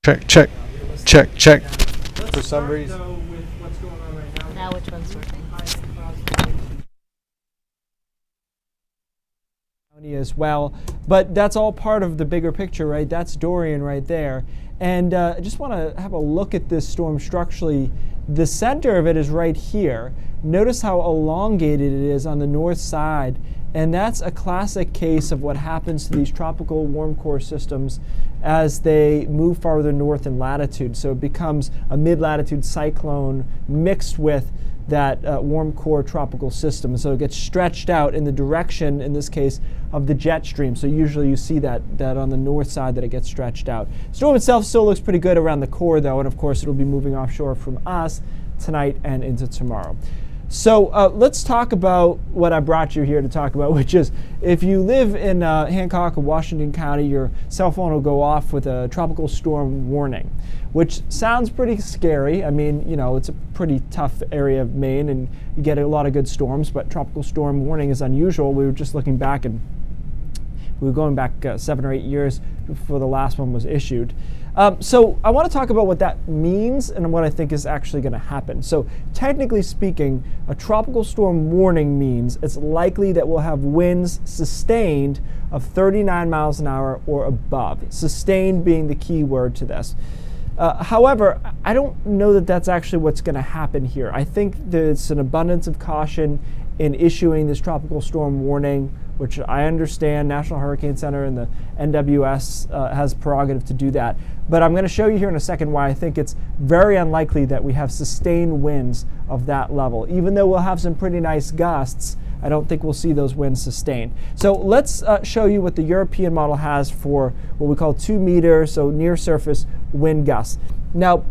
Check, check, check, check. For some reason. Now which one's working? As well, but that's all part of the bigger picture, right? That's Dorian right there. And I just want to have a look at this storm structurally. The center of it is right here. Notice how elongated it is on the north side. And that's a classic case of what happens to these tropical warm core systems as they move farther north in latitude. So it becomes a mid-latitude cyclone mixed with that warm core tropical system. So it gets stretched out in the direction, in this case, of the jet stream. So usually you see that on the north side that it gets stretched out. Storm itself still looks pretty good around the core though, and of course it'll be moving offshore from us tonight and into tomorrow. So let's talk about what I brought you here to talk about, which is if you live in Hancock or Washington County, your cell phone will go off with a tropical storm warning, which sounds pretty scary. I mean, you know, it's a pretty tough area of Maine and you get a lot of good storms, but tropical storm warning is unusual. We were just looking back and we were going back 7 or 8 years before the last one was issued. So I want to talk about what that means and what I think is actually going to happen. So technically speaking, a tropical storm warning means it's likely that we'll have winds sustained of 39 miles an hour or above. Sustained being the key word to this. However, I don't know that that's actually what's going to happen here. I think there's an abundance of caution in issuing this tropical storm warning, which I understand National Hurricane Center and the NWS has prerogative to do that. But I'm going to show you here in a second why I think it's very unlikely that we have sustained winds of that level. Even though we'll have some pretty nice gusts, I don't think we'll see those winds sustained. So let's show you what the European model has for what we call 2 meter, so near surface wind gusts. Now,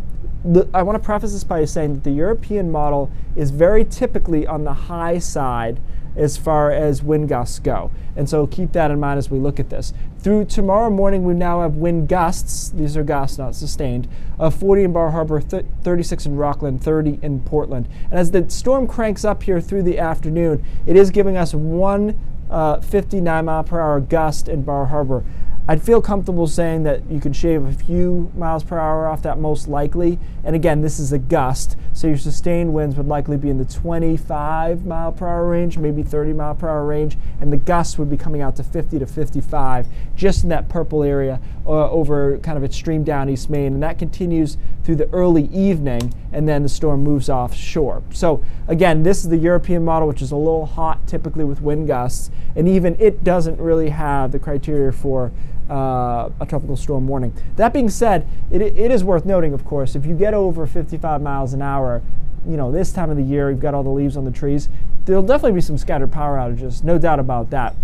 I want to preface this by saying that the European model is very typically on the high side as far as wind gusts go. And so keep that in mind as we look at this. Through tomorrow morning, we now have wind gusts, these are gusts, not sustained, of 40 in Bar Harbor, 36 in Rockland, 30 in Portland. And as the storm cranks up here through the afternoon, it is giving us one 59 mile per hour gust in Bar Harbor. I'd feel comfortable saying that you could shave a few miles per hour off that most likely. And again, this is a gust, so your sustained winds would likely be in the 25 mile per hour range, maybe 30 mile per hour range, and the gusts would be coming out to 50 to 55, just in that purple area over kind of extreme down East Maine. And that continues through the early evening, and then the storm moves offshore. So again, this is the European model, which is a little hot typically with wind gusts, and even it doesn't really have the criteria for a tropical storm warning. That being said, it is worth noting, of course, if you get over 55 miles an hour, you know, this time of the year, you've got all the leaves on the trees, there'll definitely be some scattered power outages, no doubt about that.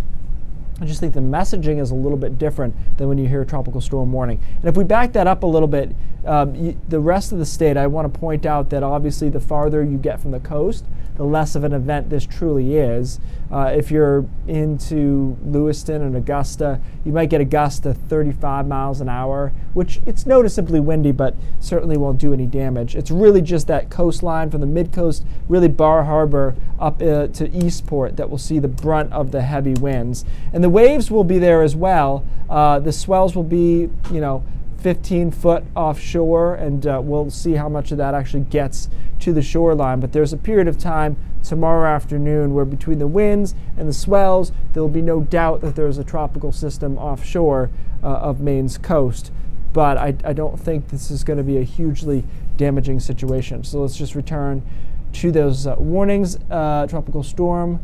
I just think the messaging is a little bit different than when you hear a tropical storm warning. And if we back that up a little bit, the rest of the state, I want to point out that obviously the farther you get from the coast, the less of an event this truly is. If you're into Lewiston and Augusta, you might get a gust of 35 miles an hour, which it's noticeably windy, but certainly won't do any damage. It's really just that coastline from the mid-coast, really Bar Harbor up to Eastport that will see the brunt of the heavy winds. And the waves will be there as well. The swells will be, 15 foot offshore, and we'll see how much of that actually gets to the shoreline. But there's a period of time tomorrow afternoon where between the winds and the swells, there will be no doubt that there's a tropical system offshore of Maine's coast. But I don't think this is going to be a hugely damaging situation. So let's just return to those warnings, tropical storm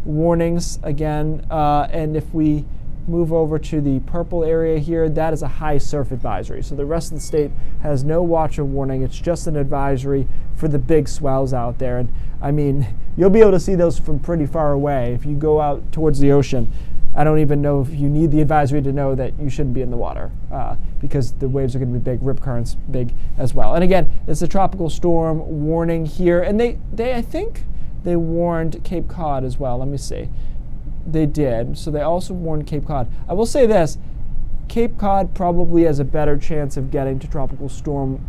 warnings again. And if we move over to the purple area here, that is a high surf advisory. So the rest of the state has no watch or warning. It's just an advisory for the big swells out there. And I mean, you'll be able to see those from pretty far away. If you go out towards the ocean, I don't even know if you need the advisory to know that you shouldn't be in the water because the waves are going to be big, rip currents big as well. And again, it's a tropical storm warning here. And they I think they warned Cape Cod as well. Let me see. They did. So they also warned Cape Cod. I will say this, Cape Cod probably has a better chance of getting to tropical storm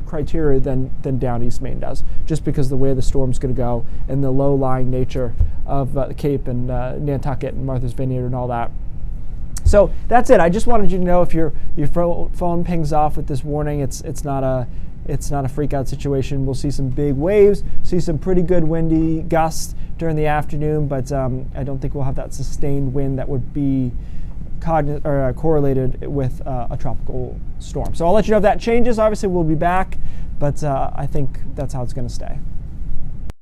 criteria than down East Maine does, just because the way the storm's going to go and the low-lying nature of the Cape and Nantucket and Martha's Vineyard and all that. So that's it. I just wanted you to know if your phone pings off with this warning, it's not a freak out situation. We'll see some big waves, see some pretty good windy gusts during the afternoon, but I don't think we'll have that sustained wind that would be correlated with a tropical storm. So I'll let you know if that changes. Obviously, we'll be back, but I think that's how it's going to stay.